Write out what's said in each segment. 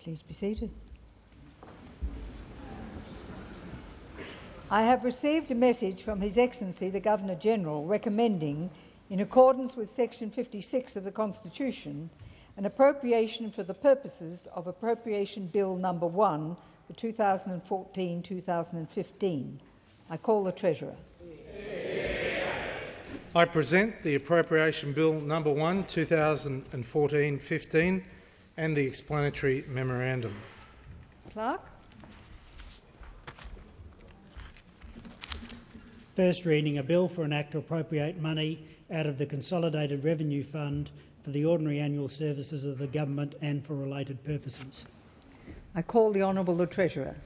Please be seated. I have received a message from His Excellency the Governor-General recommending, in accordance with Section 56 of the Constitution, an appropriation for the purposes of Appropriation Bill No. 1 for 2014-2015. I call the Treasurer. I present the Appropriation Bill No. 1, 2014-15 and the explanatory memorandum. Clerk. First reading, a bill for an act to appropriate money out of the Consolidated Revenue Fund for the ordinary annual services of the government and for related purposes. I call the Honourable the Treasurer.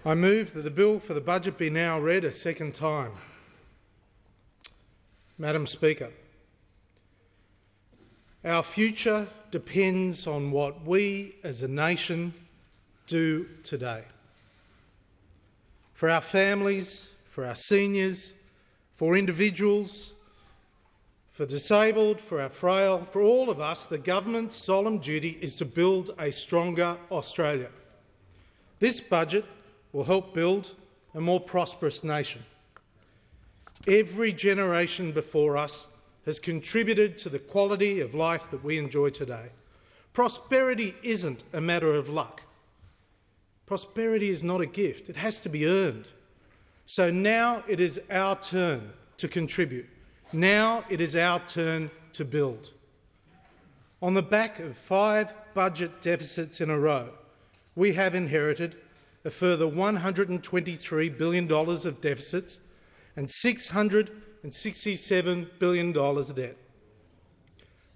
I move that the bill for the budget be now read a second time. Madam Speaker, our future depends on what we as a nation do today. For our families, for our seniors, for individuals, for disabled, for our frail, for all of us, the government's solemn duty is to build a stronger Australia. This budget will help build a more prosperous nation. Every generation before us has contributed to the quality of life that we enjoy today. Prosperity isn't a matter of luck. Prosperity is not a gift. It has to be earned. So now it is our turn to contribute. Now it is our turn to build. On the back of 5 budget deficits in a row, we have inherited a further $123 billion of deficits and $667 billion of debt.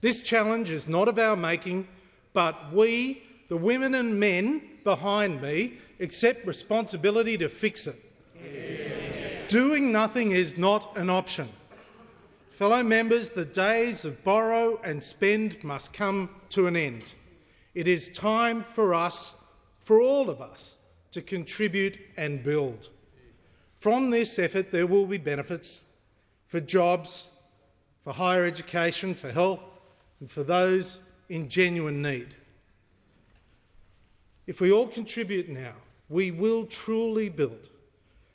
This challenge is not of our making, but we, the women and men behind me, accept responsibility to fix it. Yeah. Doing nothing is not an option. Fellow members, the days of borrow and spend must come to an end. It is time for us, for all of us, to contribute and build. From this effort there will be benefits for jobs, for higher education, for health and for those in genuine need. If we all contribute now, we will truly build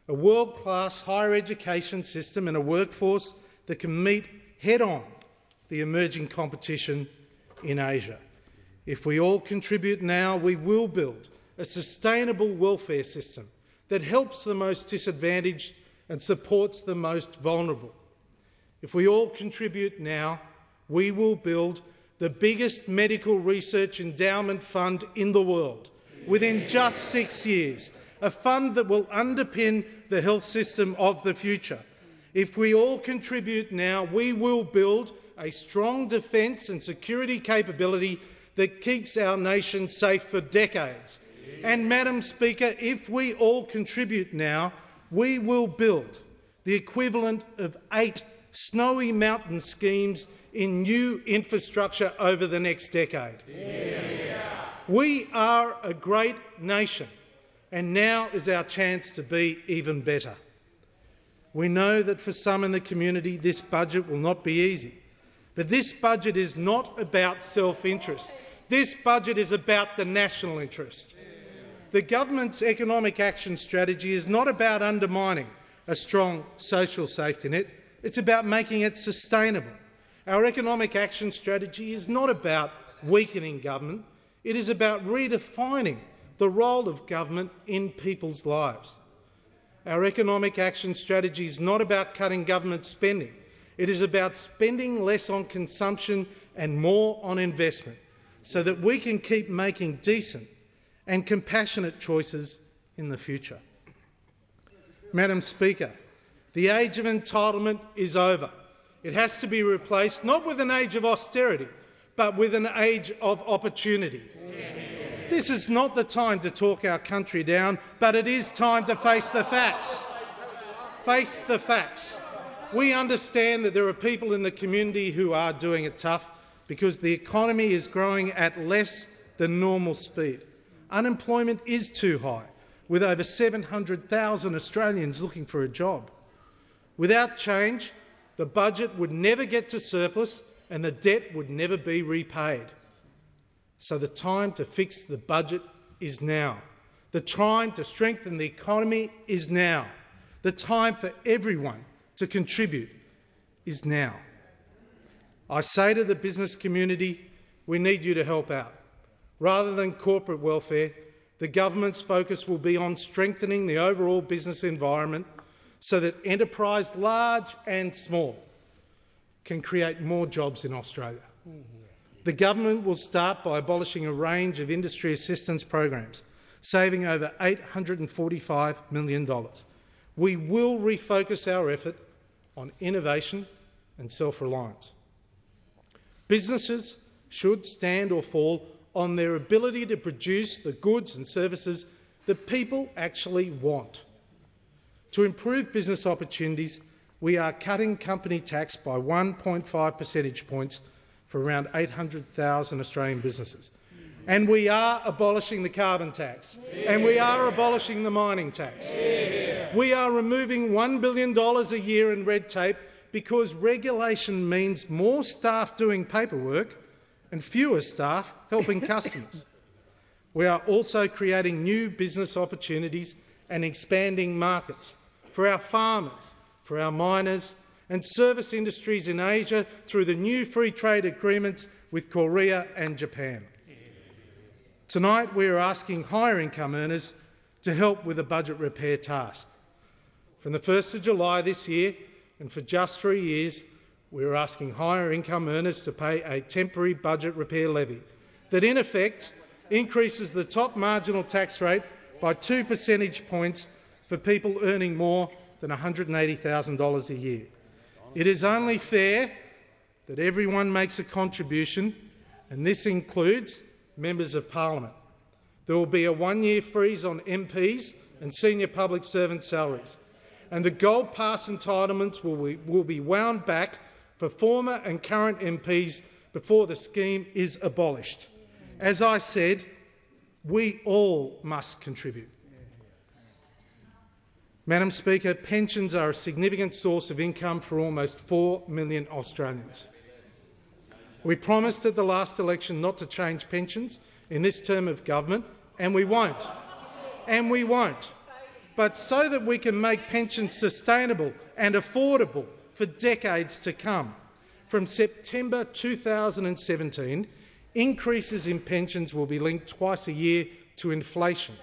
a world-class higher education system and a workforce that can meet head-on the emerging competition in Asia. If we all contribute now, we will build a sustainable welfare system that helps the most disadvantaged and supports the most vulnerable. If we all contribute now, we will build the biggest medical research endowment fund in the world within just 6 years, a fund that will underpin the health system of the future. If we all contribute now, we will build a strong defence and security capability that keeps our nation safe for decades. And, Madam Speaker, if we all contribute now, we will build the equivalent of 8 snowy mountain schemes in new infrastructure over the next decade. Yeah. We are a great nation, and now is our chance to be even better. We know that for some in the community this budget will not be easy, but this budget is not about self-interest. This budget is about the national interest. The government's economic action strategy is not about undermining a strong social safety net. It's about making it sustainable. Our economic action strategy is not about weakening government. It is about redefining the role of government in people's lives. Our economic action strategy is not about cutting government spending. It is about spending less on consumption and more on investment so that we can keep making decent and compassionate choices in the future. Madam Speaker, the age of entitlement is over. It has to be replaced not with an age of austerity, but with an age of opportunity. This is not the time to talk our country down, but it is time to face the facts. Face the facts. We understand that there are people in the community who are doing it tough because the economy is growing at less than normal speed. Unemployment is too high, with over 700,000 Australians looking for a job. Without change, the budget would never get to surplus and the debt would never be repaid. So the time to fix the budget is now. The time to strengthen the economy is now. The time for everyone to contribute is now. I say to the business community, we need you to help out. Rather than corporate welfare, the government's focus will be on strengthening the overall business environment so that enterprise, large and small, can create more jobs in Australia. The government will start by abolishing a range of industry assistance programs, saving over $845 million. We will refocus our effort on innovation and self-reliance. Businesses should stand or fall on their ability to produce the goods and services that people actually want. To improve business opportunities, we are cutting company tax by 1.5 percentage points for around 800,000 Australian businesses. And we are abolishing the carbon tax. And we are abolishing the mining tax. We are removing $1 billion a year in red tape because regulation means more staff doing paperwork and fewer staff helping customers. We are also creating new business opportunities and expanding markets for our farmers, for our miners and service industries in Asia through the new free trade agreements with Korea and Japan. Tonight we are asking higher income earners to help with a budget repair task. From the 1st of July this year, and for just 3 years, we are asking higher income earners to pay a temporary budget repair levy that in effect increases the top marginal tax rate by 2 percentage points for people earning more than $180,000 a year. It is only fair that everyone makes a contribution, and this includes members of parliament. There will be a 1-year freeze on MPs and senior public servant salaries, and the Gold Pass entitlements will be wound back for former and current MPs before the scheme is abolished. As I said, we all must contribute. Madam Speaker, pensions are a significant source of income for almost 4 million Australians. We promised at the last election not to change pensions in this term of government, and we won't. And we won't. But so that we can make pensions sustainable and affordable for decades to come, from September 2017, increases in pensions will be linked twice a year to inflation.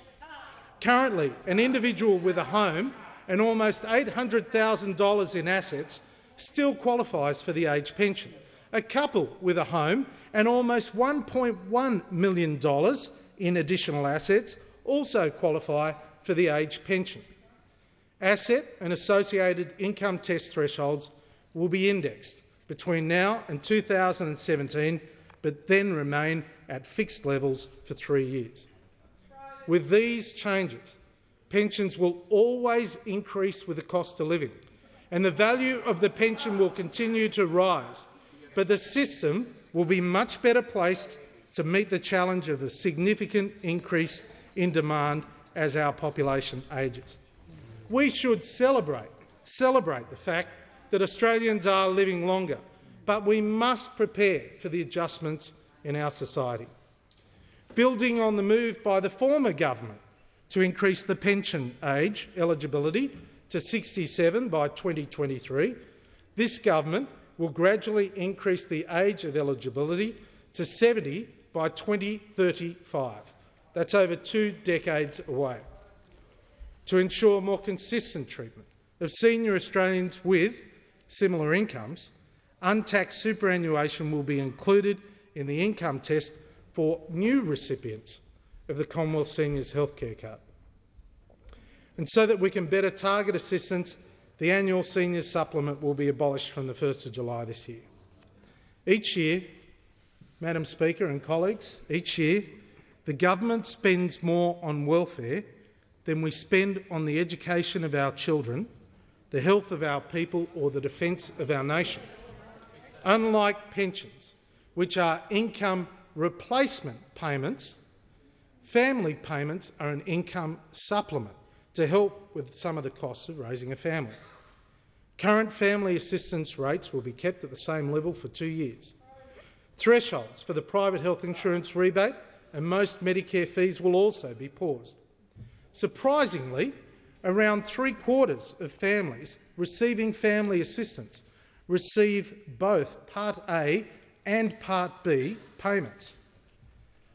Currently, an individual with a home and almost $800,000 in assets still qualifies for the age pension. A couple with a home and almost $1.1 million in additional assets also qualify for the age pension. Asset and associated income test thresholds will be indexed between now and 2017, but then remain at fixed levels for 3 years. With these changes, pensions will always increase with the cost of living, and the value of the pension will continue to rise, but the system will be much better placed to meet the challenge of a significant increase in demand as our population ages. We should celebrate the fact that Australians are living longer, but we must prepare for the adjustments in our society. Building on the move by the former government to increase the pension age eligibility to 67 by 2023, this government will gradually increase the age of eligibility to 70 by 2035. That's over 2 decades away. To ensure more consistent treatment of senior Australians with similar incomes, untaxed superannuation will be included in the income test for new recipients of the Commonwealth Seniors Healthcare Card. And so that we can better target assistance, the annual seniors supplement will be abolished from the 1st of July this year. Each year, Madam Speaker and colleagues, each year the government spends more on welfare than we spend on the education of our children, the health of our people or the defence of our nation. Unlike pensions, which are income replacement payments, family payments are an income supplement to help with some of the costs of raising a family. Current family assistance rates will be kept at the same level for 2 years. Thresholds for the private health insurance rebate and most Medicare fees will also be paused. Surprisingly, around 3/4 of families receiving family assistance receive both Part A and Part B payments.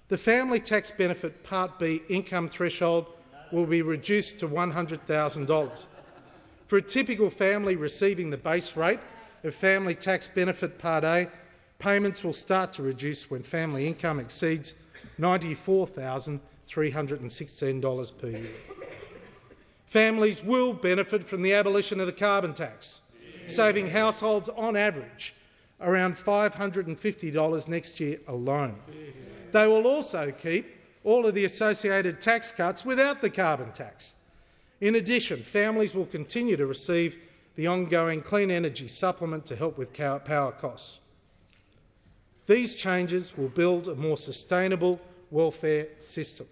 The family tax benefit Part B income threshold will be reduced to $100,000. For a typical family receiving the base rate of family tax benefit Part A, payments will start to reduce when family income exceeds $94,316 per year. Families will benefit from the abolition of the carbon tax, saving households on average around $550 next year alone. They will also keep all of the associated tax cuts without the carbon tax. In addition, families will continue to receive the ongoing clean energy supplement to help with power costs. These changes will build a more sustainable welfare system,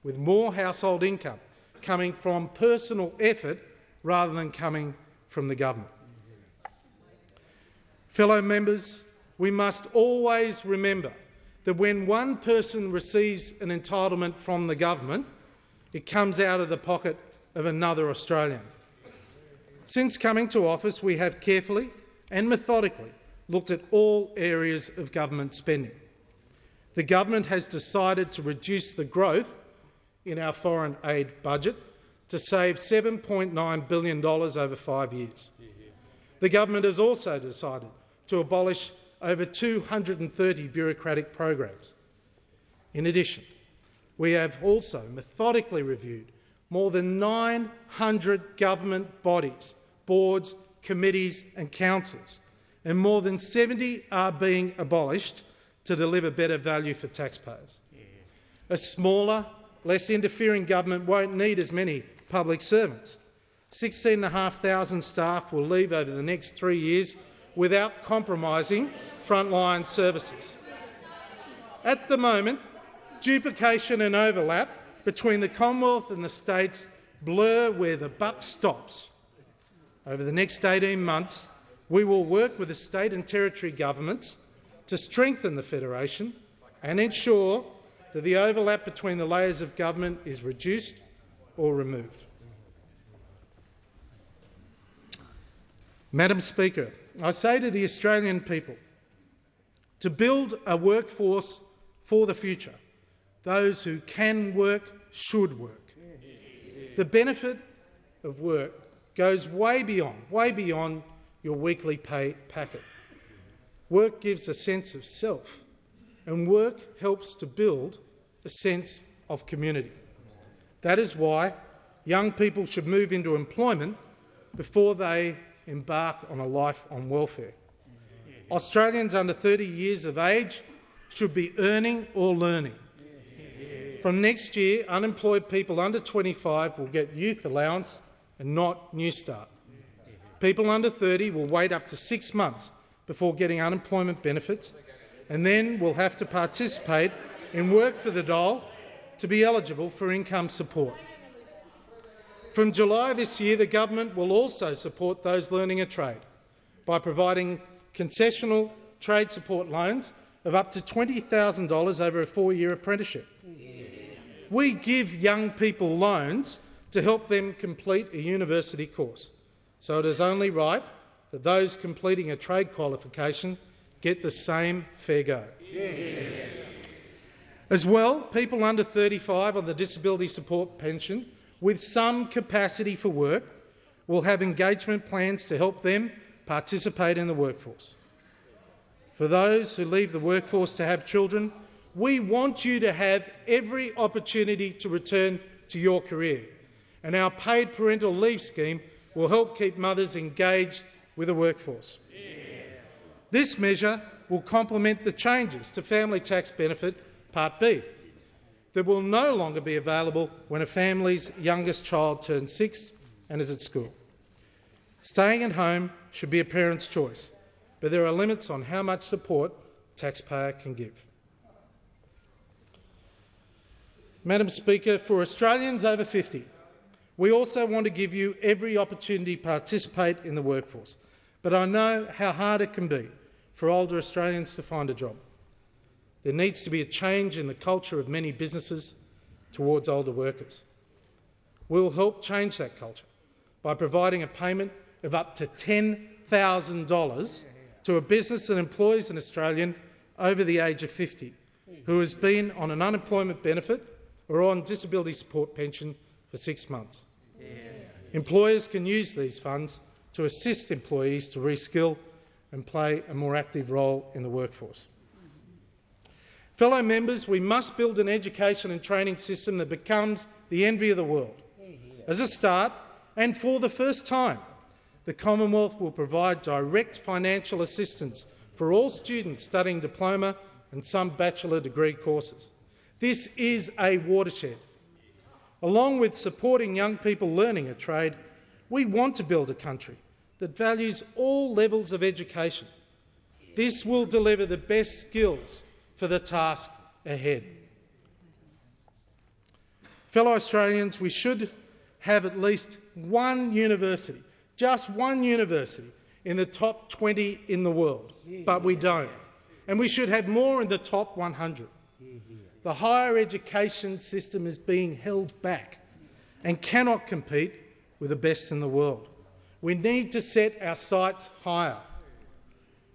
with more household income coming from personal effort rather than coming from the government. Fellow members, we must always remember that when one person receives an entitlement from the government, it comes out of the pocket of another Australian. Since coming to office, we have carefully and methodically looked at all areas of government spending. The government has decided to reduce the growth in our foreign aid budget to save $7.9 billion over 5 years. The government has also decided to abolish over 230 bureaucratic programs. In addition, we have also methodically reviewed more than 900 government bodies, boards, committees and councils, and more than 70 are being abolished to deliver better value for taxpayers. A smaller, less interfering government won't need as many public servants. 16,500 staff will leave over the next 3 years without compromising frontline services. At the moment, duplication and overlap between the Commonwealth and the states blur where the buck stops. Over the next 18 months, we will work with the state and territory governments to strengthen the federation and ensure that the overlap between the layers of government is reduced or removed. Madam Speaker, I say to the Australian people, to build a workforce for the future, those who can work should work. The benefit of work goes way beyond your weekly pay packet. Work gives a sense of self, and work helps to build a sense of community. That is why young people should move into employment before they embark on a life on welfare. Australians under 30 years of age should be earning or learning. From next year, unemployed people under 25 will get youth allowance and not Newstart. People under 30 will wait up to 6 months before getting unemployment benefits and then will have to participate in work for the dole to be eligible for income support. From July this year, the government will also support those learning a trade by providing concessional trade support loans of up to $20,000 over a 4-year apprenticeship. We give young people loans to help them complete a university course, so it is only right that those completing a trade qualification get the same fair go. As well, people under 35 on the disability support pension with some capacity for work will have engagement plans to help them participate in the workforce. For those who leave the workforce to have children, we want you to have every opportunity to return to your career, and our paid parental leave scheme will help keep mothers engaged with the workforce. This measure will complement the changes to family tax benefit Part B that will no longer be available when a family's youngest child turns 6 and is at school. Staying at home should be a parent's choice, but there are limits on how much support a taxpayer can give. Madam Speaker, for Australians over 50, we also want to give you every opportunity to participate in the workforce, but I know how hard it can be for older Australians to find a job. There needs to be a change in the culture of many businesses towards older workers. We'll help change that culture by providing a payment of up to $10,000 to a business that employs an Australian over the age of 50 who has been on an unemployment benefit or on disability support pension for 6 months. Employers can use these funds to assist employees to reskill and play a more active role in the workforce. Fellow members, we must build an education and training system that becomes the envy of the world. As a start, and for the first time, the Commonwealth will provide direct financial assistance for all students studying diploma and some bachelor degree courses. This is a watershed. Along with supporting young people learning a trade, we want to build a country that values all levels of education. This will deliver the best skills for the task ahead. Fellow Australians, we should have at least one university, just one university, in the top 20 in the world, but we don't. And we should have more in the top 100. The higher education system is being held back and cannot compete with the best in the world. We need to set our sights higher.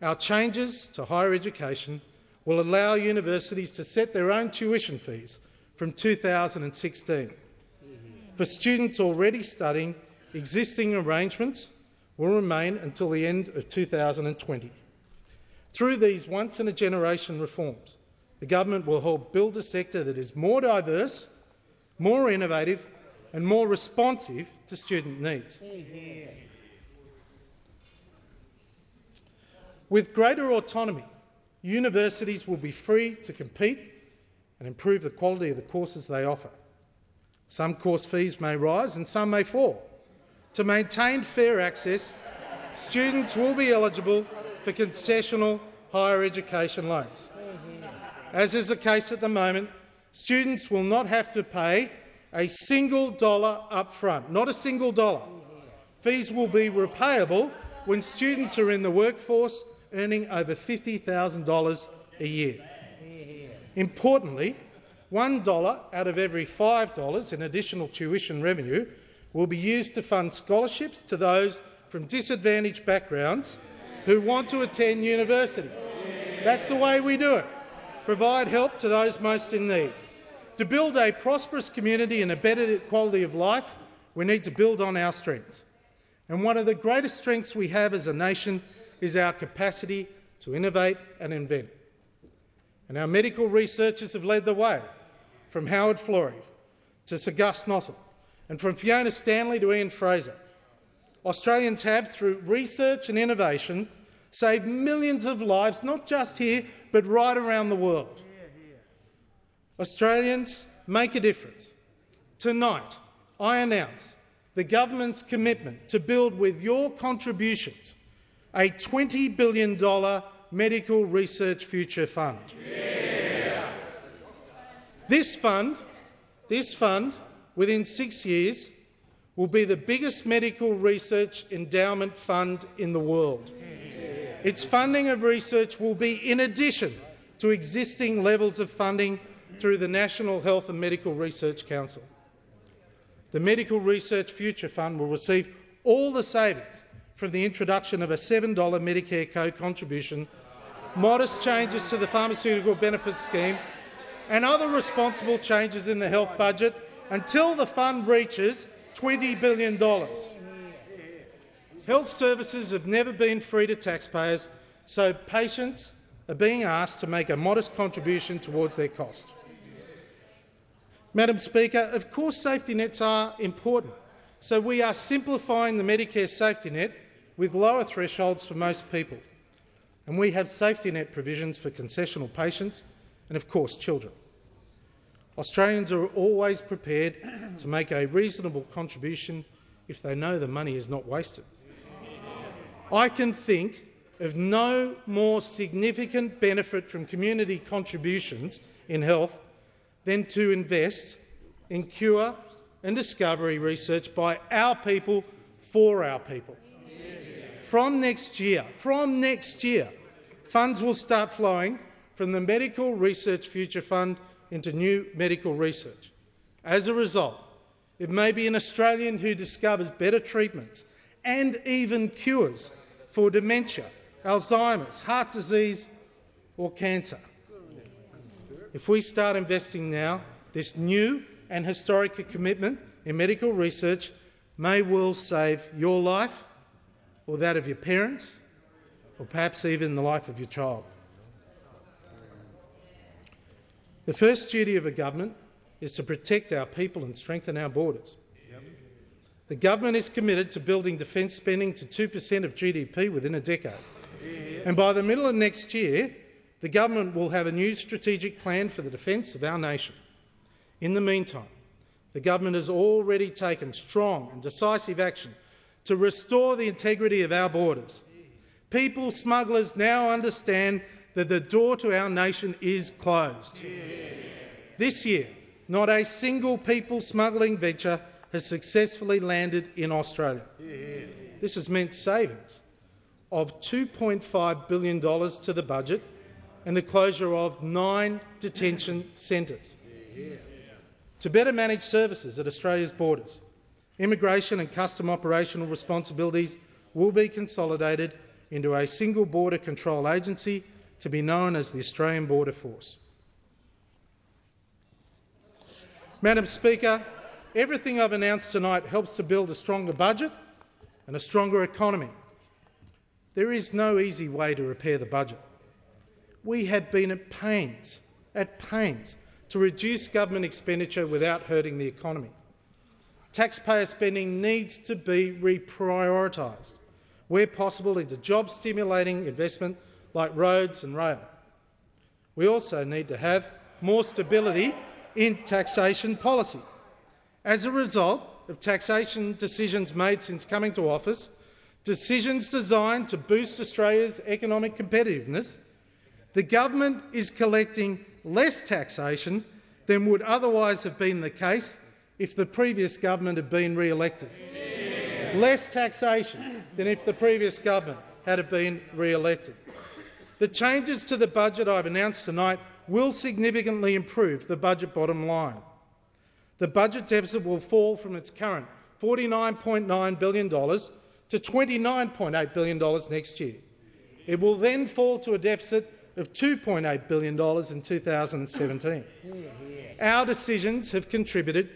Our changes to higher education will allow universities to set their own tuition fees from 2016. For students already studying, existing arrangements will remain until the end of 2020. Through these once-in-a-generation reforms, the government will help build a sector that is more diverse, more innovative and more responsive to student needs. With greater autonomy, universities will be free to compete and improve the quality of the courses they offer. Some course fees may rise and some may fall. To maintain fair access, students will be eligible for concessional higher education loans. As is the case at the moment, students will not have to pay a single dollar up front, not a single dollar. Fees will be repayable when students are in the workforce earning over $50,000 a year. Importantly, $1 out of every $5 in additional tuition revenue will be used to fund scholarships to those from disadvantaged backgrounds who want to attend university. That's the way we do it. Provide help to those most in need. To build a prosperous community and a better quality of life, we need to build on our strengths. And one of the greatest strengths we have as a nation is our capacity to innovate and invent. And our medical researchers have led the way, from Howard Florey to Sir Gus Nossal, and from Fiona Stanley to Ian Fraser. Australians have, through research and innovation, saved millions of lives, not just here, but right around the world. Australians, make a difference. Tonight, I announce the government's commitment to build, with your contributions, a $20 billion medical research future fund. Yeah. This fund, within 6 years, will be the biggest medical research endowment fund in the world. Its funding of research will be in addition to existing levels of funding through the National Health and Medical Research Council. The Medical Research Future Fund will receive all the savings from the introduction of a $7 Medicare co-contribution, modest changes to the pharmaceutical benefits scheme and other responsible changes in the health budget until the fund reaches $20 billion. Health services have never been free to taxpayers, so patients are being asked to make a modest contribution towards their cost. Madam Speaker, of course safety nets are important, so we are simplifying the Medicare safety net with lower thresholds for most people. And we have safety net provisions for concessional patients and, of course, children. Australians are always prepared to make a reasonable contribution if they know the money is not wasted. I can think of no more significant benefit from community contributions in health than to invest in cure and discovery research by our people for our people. From next year, funds will start flowing from the Medical Research Future Fund into new medical research. As a result, it may be an Australian who discovers better treatments and even cures for dementia, Alzheimer's, heart disease or cancer. If we start investing now, this new and historic commitment in medical research may well save your life or that of your parents, or perhaps even the life of your child. The first duty of a government is to protect our people and strengthen our borders. The government is committed to building defence spending to 2% of GDP within a decade. And by the middle of next year, the government will have a new strategic plan for the defence of our nation. In the meantime, the government has already taken strong and decisive action to restore the integrity of our borders. People smugglers now understand that the door to our nation is closed. This year, not a single people smuggling venture has successfully landed in Australia. This has meant savings of $2.5 billion to the budget and the closure of 9 detention centres. To better manage services at Australia's borders, immigration and custom operational responsibilities will be consolidated into a single border control agency to be known as the Australian Border Force. Madam Speaker, everything I've announced tonight helps to build a stronger budget and a stronger economy. There is no easy way to repair the budget. We have been at pains to reduce government expenditure without hurting the economy. Taxpayer spending needs to be reprioritised, where possible, into job-stimulating investment like roads and rail. We also need to have more stability in taxation policy. As a result of taxation decisions made since coming to office, decisions designed to boost Australia's economic competitiveness, the government is collecting less taxation than would otherwise have been the case if the previous government had been re-elected. Less taxation than if the previous government had been re-elected. The changes to the budget I've announced tonight will significantly improve the budget bottom line. The budget deficit will fall from its current $49.9 billion to $29.8 billion next year. It will then fall to a deficit of $2.8 billion in 2017. Our decisions have contributed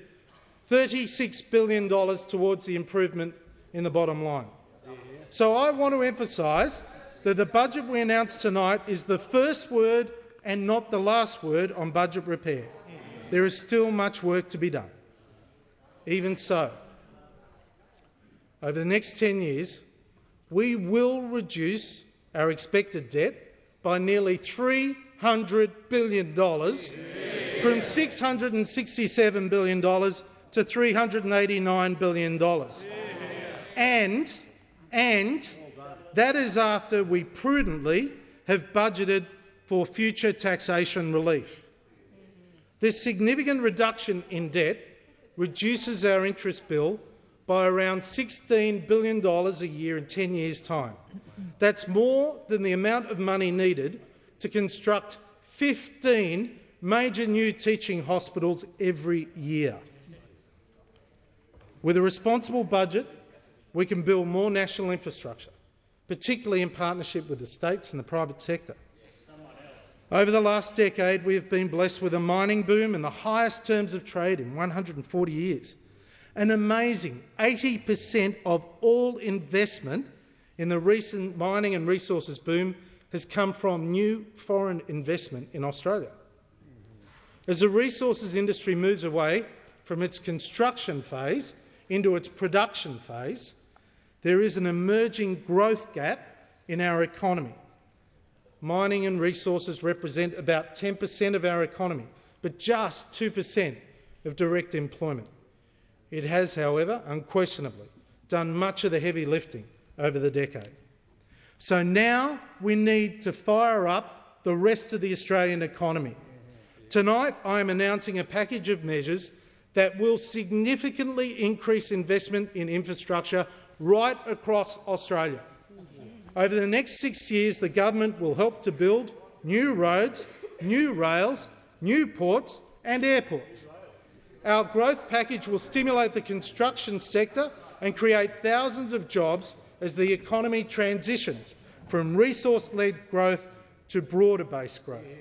$36 billion towards the improvement in the bottom line. So I want to emphasise that the budget we announced tonight is the first word and not the last word on budget repair. There is still much work to be done. Even so, over the next 10 years, we will reduce our expected debt by nearly $300 billion, from $667 billion to $389 billion. And that is after we prudently have budgeted for future taxation relief. This significant reduction in debt reduces our interest bill by around $16 billion a year in 10 years' time. That's more than the amount of money needed to construct 15 major new teaching hospitals every year. With a responsible budget, we can build more national infrastructure, particularly in partnership with the states and the private sector. Over the last decade, we have been blessed with a mining boom and the highest terms of trade in 140 years. An amazing 80% of all investment in the recent mining and resources boom has come from new foreign investment in Australia. As the resources industry moves away from its construction phase into its production phase, there is an emerging growth gap in our economy. Mining and resources represent about 10% of our economy, but just 2% of direct employment. It has, however, unquestionably done much of the heavy lifting over the decade. So now we need to fire up the rest of the Australian economy. Tonight I am announcing a package of measures that will significantly increase investment in infrastructure right across Australia. Over the next 6 years, the government will help to build new roads, new rails, new ports and airports. Our growth package will stimulate the construction sector and create thousands of jobs as the economy transitions from resource-led growth to broader-based growth.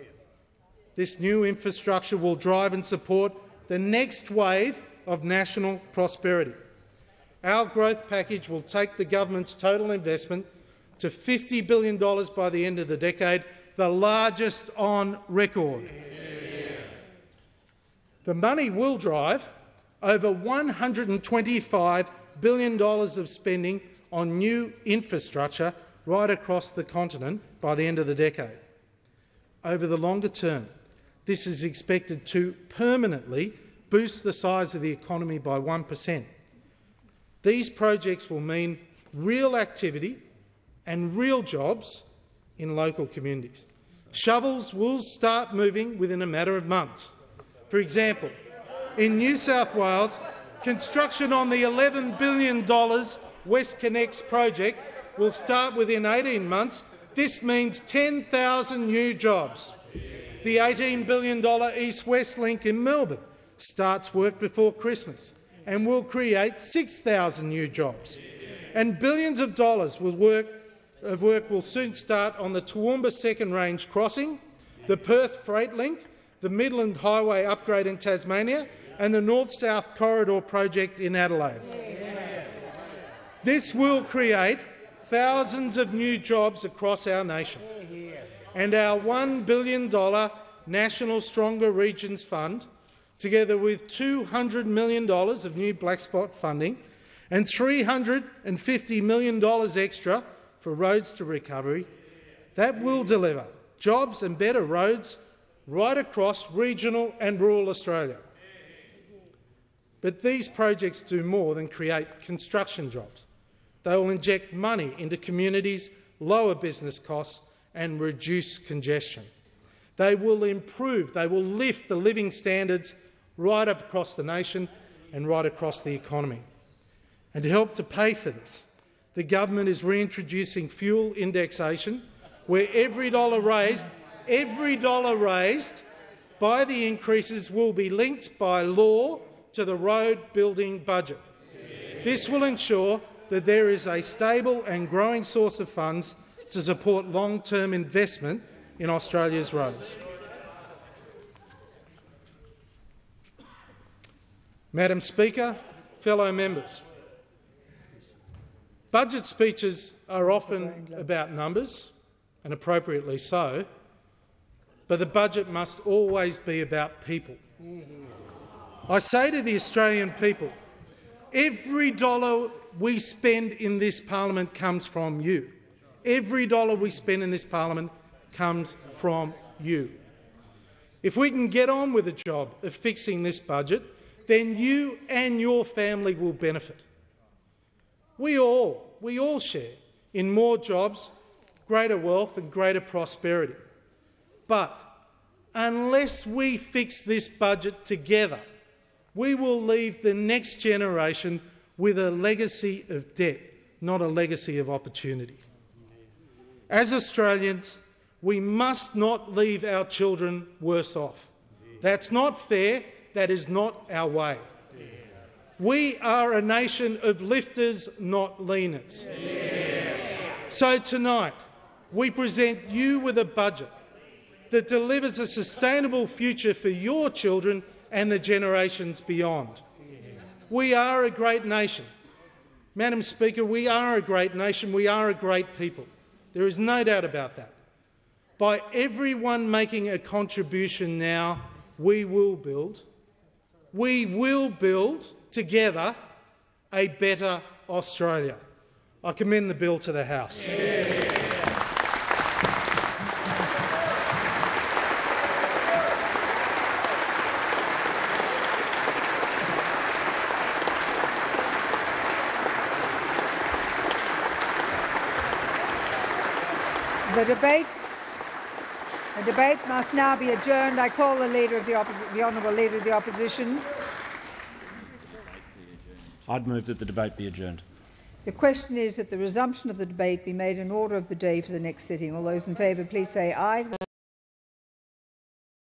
This new infrastructure will drive and support the next wave of national prosperity. Our growth package will take the government's total investment to $50 billion by the end of the decade, the largest on record. The money will drive over $125 billion of spending on new infrastructure right across the continent by the end of the decade. Over the longer term, this is expected to permanently boost the size of the economy by 1%. These projects will mean real activity and real jobs in local communities. Shovels will start moving within a matter of months. For example, in New South Wales, construction on the $11 billion WestConnex project will start within 18 months. This means 10,000 new jobs. The $18 billion East-West link in Melbourne starts work before Christmas and will create 6,000 new jobs. And billions of dollars of work will soon start on the Toowoomba Second Range crossing, the Perth Freight Link, the Midland Highway upgrade in Tasmania and the North-South Corridor project in Adelaide. This will create thousands of new jobs across our nation. And our $1 billion National Stronger Regions Fund, together with $200 million of new black spot funding and $350 million extra for roads to recovery, that will deliver jobs and better roads right across regional and rural Australia. But these projects do more than create construction jobs. They will inject money into communities, lower business costs and reduce congestion. They will improve, they will lift the living standards right up across the nation and right across the economy. And to help to pay for this, the government is reintroducing fuel indexation, where every dollar raised by the increases will be linked by law to the road building budget. This will ensure that there is a stable and growing source of funds to support long-term investment in Australia's roads. Madam Speaker, fellow members, budget speeches are often about numbers, and appropriately so, but the budget must always be about people. I say to the Australian people, every dollar we spend in this parliament comes from you. Every dollar we spend in this parliament comes from you. If we can get on with the job of fixing this budget, then you and your family will benefit. We all share in more jobs, greater wealth and greater prosperity. But unless we fix this budget together, we will leave the next generation with a legacy of debt, not a legacy of opportunity. As Australians, we must not leave our children worse off. That's not fair. That is not our way. We are a nation of lifters, not leaners. So tonight, we present you with a budget that delivers a sustainable future for your children and the generations beyond. We are a great nation. Madam Speaker, we are a great nation. We are a great people. There is no doubt about that. By everyone making a contribution now, we will build together a better Australia. I commend the bill to the House. The debate must now be adjourned. I call the Honourable Leader of the Opposition. I'd move that the debate be adjourned. The question is that the resumption of the debate be made in order of the day for the next sitting. All those in favour, please say aye.